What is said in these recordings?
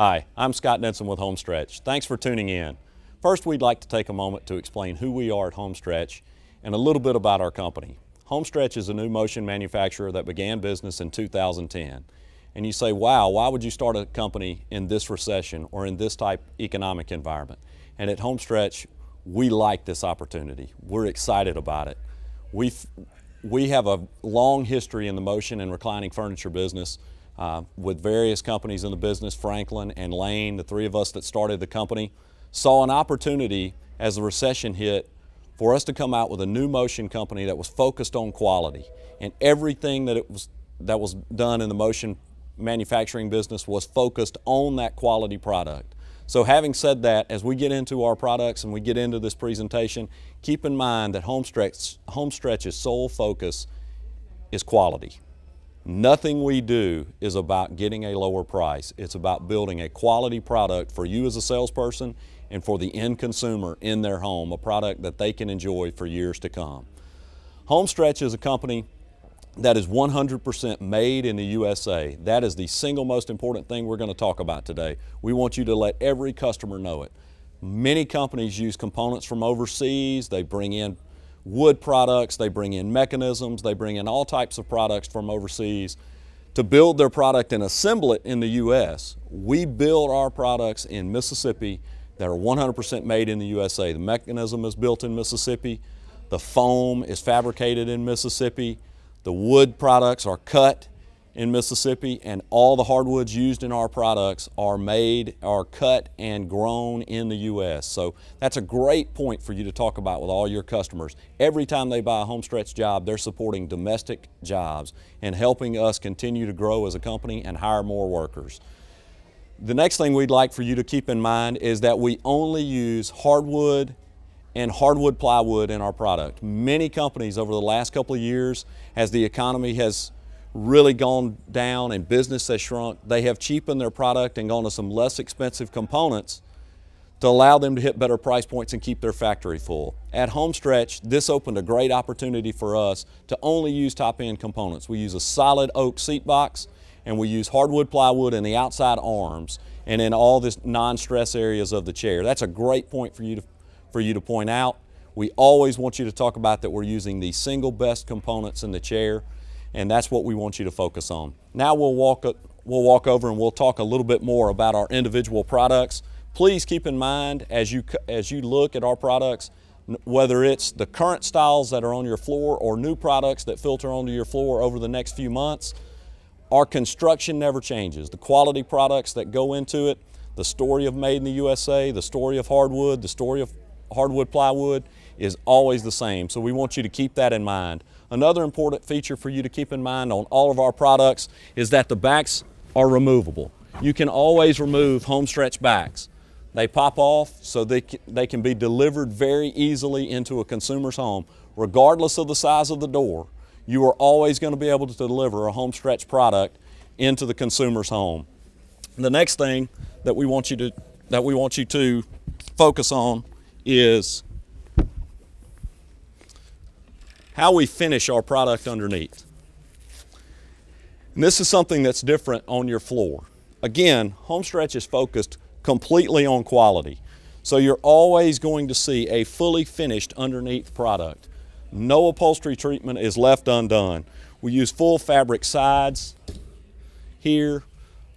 Hi, I'm Scott Denson with HomeStretch. Thanks for tuning in. First, we'd like to take a moment to explain who we are at HomeStretch and a little bit about our company. HomeStretch is a new motion manufacturer that began business in 2010. And you say, wow, why would you start a company in this recession or in this type economic environment? And at HomeStretch, we like this opportunity. We're excited about it. We have a long history in the motion and reclining furniture business with various companies in the business. Franklin and Lane, the three of us that started the company, saw an opportunity as the recession hit for us to come out with a new motion company that was focused on quality. And everything that was done in the motion manufacturing business was focused on that quality product. So having said that, as we get into our products and we get into this presentation, keep in mind that HomeStretch's sole focus is quality. Nothing we do is about getting a lower price. It's about building a quality product for you as a salesperson and for the end consumer in their home, a product that they can enjoy for years to come. HomeStretch is a company that is 100% made in the USA. That is the single most important thing we're going to talk about today. We want you to let every customer know it. Many companies use components from overseas. They bring in wood products, they bring in mechanisms, they bring in all types of products from overseas to build their product and assemble it in the US. We build our products in Mississippi that are 100% made in the USA. The mechanism is built in Mississippi, the foam is fabricated in Mississippi, the wood products are cut in Mississippi, and all the hardwoods used in our products are cut and grown in the US. So that's a great point for you to talk about with all your customers. Every time they buy a HomeStretch job, they're supporting domestic jobs and helping us continue to grow as a company and hire more workers. The next thing we'd like for you to keep in mind is that we only use hardwood and hardwood plywood in our product. Many companies over the last couple of years, as the economy has really gone down and business has shrunk, they have cheapened their product and gone to some less expensive components to allow them to hit better price points and keep their factory full. At HomeStretch, this opened a great opportunity for us to only use top-end components. We use a solid oak seat box and we use hardwood plywood in the outside arms and in all the non-stress areas of the chair. That's a great point for you to point out. We always want you to talk about that we're using the single best components in the chair, and that's what we want you to focus on. Now we'll walk over and we'll talk a little bit more about our individual products. Please keep in mind as you look at our products, whether it's the current styles that are on your floor or new products that filter onto your floor over the next few months, our construction never changes. The quality products that go into it, the story of Made in the USA, the story of hardwood, the story of hardwood plywood is always the same. So we want you to keep that in mind. Another important feature for you to keep in mind on all of our products is that the backs are removable. You can always remove HomeStretch backs. They pop off so they can be delivered very easily into a consumer's home. Regardless of the size of the door, you are always going to be able to deliver a HomeStretch product into the consumer's home. The next thing that we want you to focus on is how we finish our product underneath. And this is something that's different on your floor. Again, HomeStretch is focused completely on quality. So you're always going to see a fully finished underneath product. No upholstery treatment is left undone. We use full fabric sides here,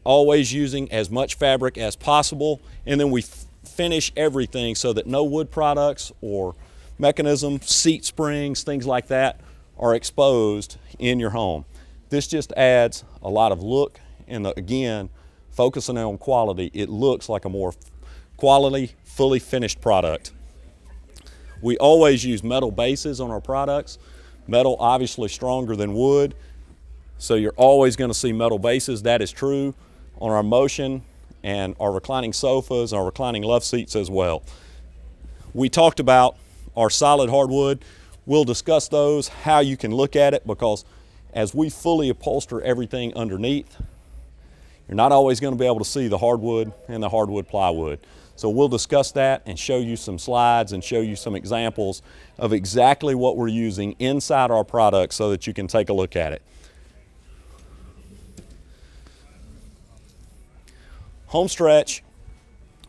always using as much fabric as possible, and then we finish everything so that no wood products or mechanisms, seat springs, things like that are exposed in your home. This just adds a lot of look, and again, focusing on quality, it looks like a more quality, fully finished product. We always use metal bases on our products. Metal obviously stronger than wood, so you're always going to see metal bases. That is true on our motion and our reclining sofas, our reclining love seats as well. We talked about our solid hardwood. We'll discuss those, how you can look at it, because as we fully upholster everything underneath, you're not always going to be able to see the hardwood and the hardwood plywood. So we'll discuss that and show you some slides and show you some examples of exactly what we're using inside our product so that you can take a look at it. HomeStretch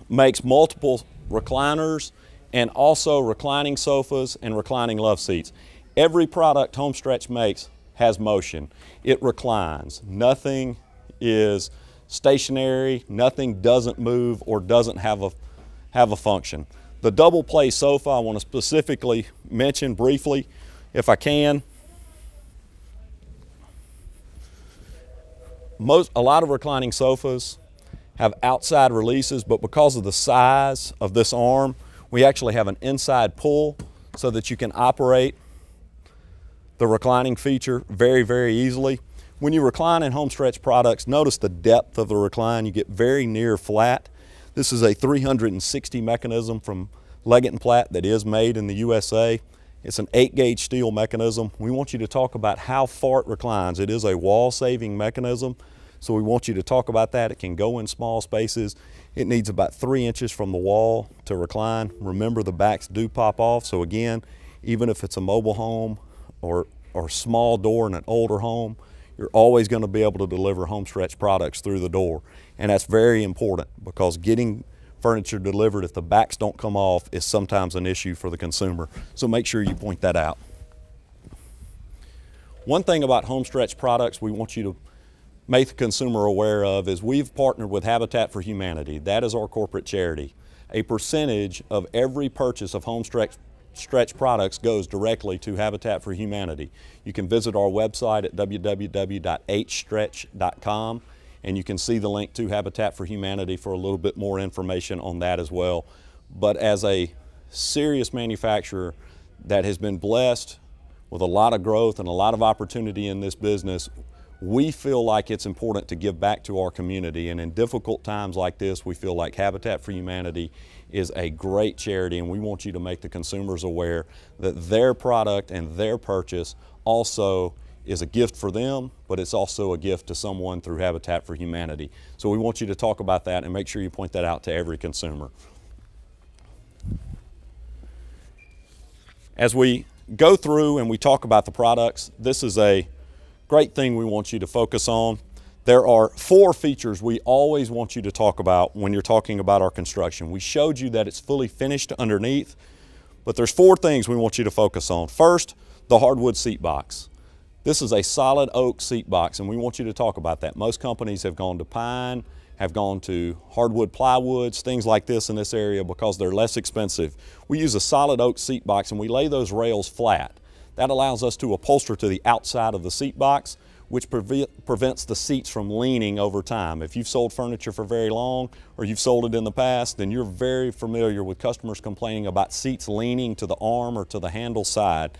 makes multiple recliners and also reclining sofas and reclining love seats. Every product HomeStretch makes has motion. It reclines. Nothing is stationary, nothing doesn't move or doesn't have a function. The double play sofa I want to specifically mention briefly, if I can. A lot of reclining sofas have outside releases, but because of the size of this arm, we actually have an inside pull so that you can operate the reclining feature very, very easily. When you recline in HomeStretch products, notice the depth of the recline. You get very near flat. This is a 360 mechanism from Leggett & Platt that is made in the USA. It's an 8-gauge steel mechanism. We want you to talk about how far it reclines. It is a wall-saving mechanism, so we want you to talk about that. It can go in small spaces. It needs about 3 inches from the wall to recline. Remember, the backs do pop off, so again, even if it's a mobile home or small door in an older home, you're always going to be able to deliver HomeStretch products through the door. And that's very important, because getting furniture delivered if the backs don't come off is sometimes an issue for the consumer. So make sure you point that out. One thing about HomeStretch products we want you to make the consumer aware of is we've partnered with Habitat for Humanity. That is our corporate charity. A percentage of every purchase of HomeStretch products goes directly to Habitat for Humanity. You can visit our website at www.hstretch.com, and you can see the link to Habitat for Humanity for a little bit more information on that as well. But as a serious manufacturer that has been blessed with a lot of growth and a lot of opportunity in this business, we feel like it's important to give back to our community. And in difficult times like this, we feel like Habitat for Humanity is a great charity, and we want you to make the consumers aware that their product and their purchase also is a gift for them, but it's also a gift to someone through Habitat for Humanity. So we want you to talk about that and make sure you point that out to every consumer. As we go through and we talk about the products, this is a great thing we want you to focus on. There are 4 features we always want you to talk about when you're talking about our construction. We showed you that it's fully finished underneath, but there's 4 things we want you to focus on. First, the hardwood seat box. This is a solid oak seat box, and we want you to talk about that. Most companies have gone to pine, have gone to hardwood plywoods, things like this in this area because they're less expensive. We use a solid oak seat box, and we lay those rails flat. That allows us to upholster to the outside of the seat box, which prevents the seats from leaning over time. If you've sold furniture for very long, or you've sold it in the past, then you're very familiar with customers complaining about seats leaning to the arm or to the handle side.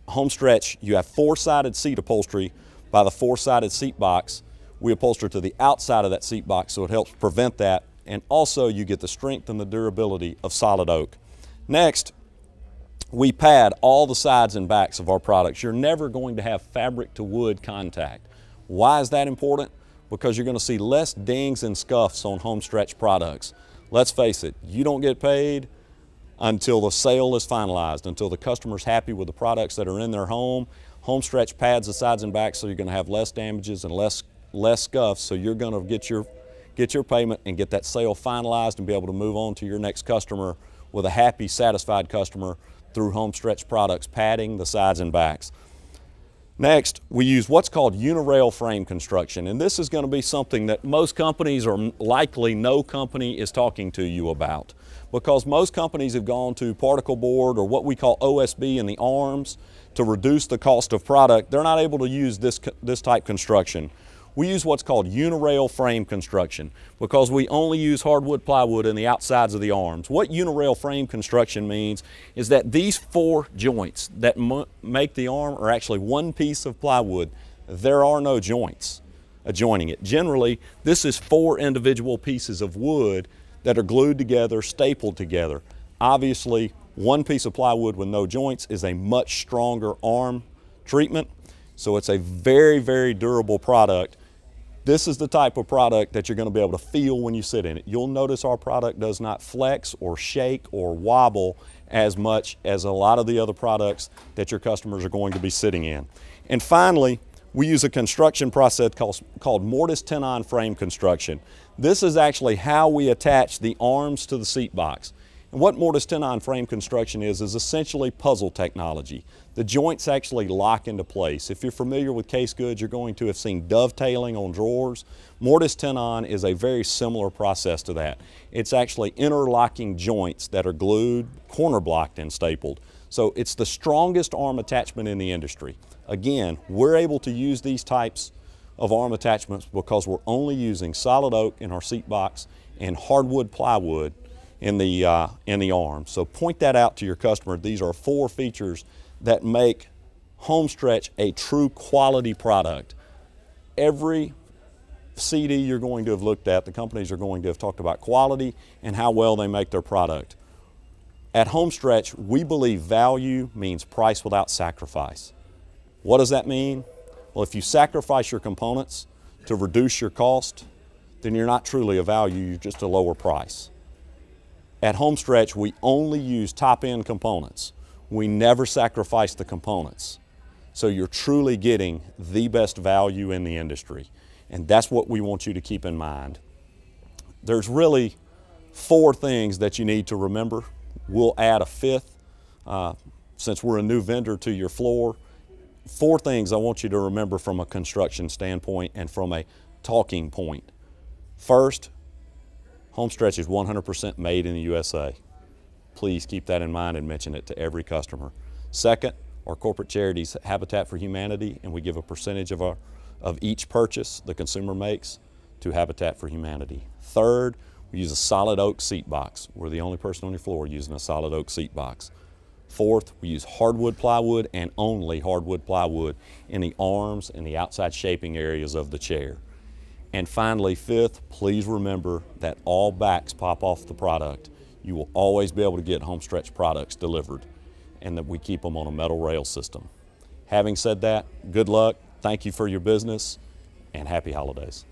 HomeStretch, you have 4-sided seat upholstery by the 4-sided seat box. We upholster to the outside of that seat box, so it helps prevent that, and also you get the strength and the durability of solid oak. Next, we pad all the sides and backs of our products. You're never going to have fabric to wood contact. Why is that important? Because you're going to see less dings and scuffs on HomeStretch products. Let's face it, you don't get paid until the sale is finalized, until the customer's happy with the products that are in their home. HomeStretch pads the sides and backs so you're going to have less damages and less scuffs, so you're going to get your payment and get that sale finalized and be able to move on to your next customer with a happy, satisfied customer through HomeStretch products, padding the sides and backs. Next, we use what's called unirail frame construction, and this is going to be something that most companies, or likely no company, is talking to you about, because most companies have gone to particle board or what we call OSB in the arms to reduce the cost of product. They're not able to use this type construction. We use what's called unirail frame construction because we only use hardwood plywood in the outsides of the arms. What unirail frame construction means is that these 4 joints that make the arm are actually one piece of plywood. There are no joints adjoining it. Generally, this is 4 individual pieces of wood that are glued together, stapled together. Obviously, one piece of plywood with no joints is a much stronger arm treatment, so it's a very, very durable product. This is the type of product that you're going to be able to feel when you sit in it. You'll notice our product does not flex or shake or wobble as much as a lot of the other products that your customers are going to be sitting in. And finally, We use a construction process called mortise-tenon frame construction. This is actually how we attach the arms to the seat box. And what mortise-tenon frame construction is essentially puzzle technology. The joints actually lock into place. If you're familiar with case goods, you're going to have seen dovetailing on drawers. Mortise-tenon is a very similar process to that. It's actually interlocking joints that are glued, corner blocked, and stapled. So it's the strongest arm attachment in the industry. Again, we're able to use these types of arm attachments because we're only using solid oak in our seat box and hardwood plywood in the arm. So point that out to your customer. These are 4 features that make HomeStretch a true quality product. Every CD you're going to have looked at, the companies are going to have talked about quality and how well they make their product. At HomeStretch, we believe value means price without sacrifice. What does that mean? Well, if you sacrifice your components to reduce your cost, then you're not truly a value, you're just a lower price. At HomeStretch, we only use top-end components. We never sacrifice the components. So you're truly getting the best value in the industry. And that's what we want you to keep in mind. There's really 4 things that you need to remember. We'll add a 5th since we're a new vendor to your floor. 4 things I want you to remember from a construction standpoint and from a talking point. First, HomeStretch is 100% made in the USA. Please keep that in mind and mention it to every customer. Second, our corporate charity is Habitat for Humanity, and we give a percentage of each purchase the consumer makes to Habitat for Humanity. Third, we use a solid oak seat box. We're the only person on your floor using a solid oak seat box. Fourth, we use hardwood plywood and only hardwood plywood in the arms and the outside shaping areas of the chair. And finally, 5th, please remember that all backs pop off the product. You will always be able to get HomeStretch products delivered, and that we keep them on a metal rail system. Having said that, good luck, thank you for your business, and happy holidays.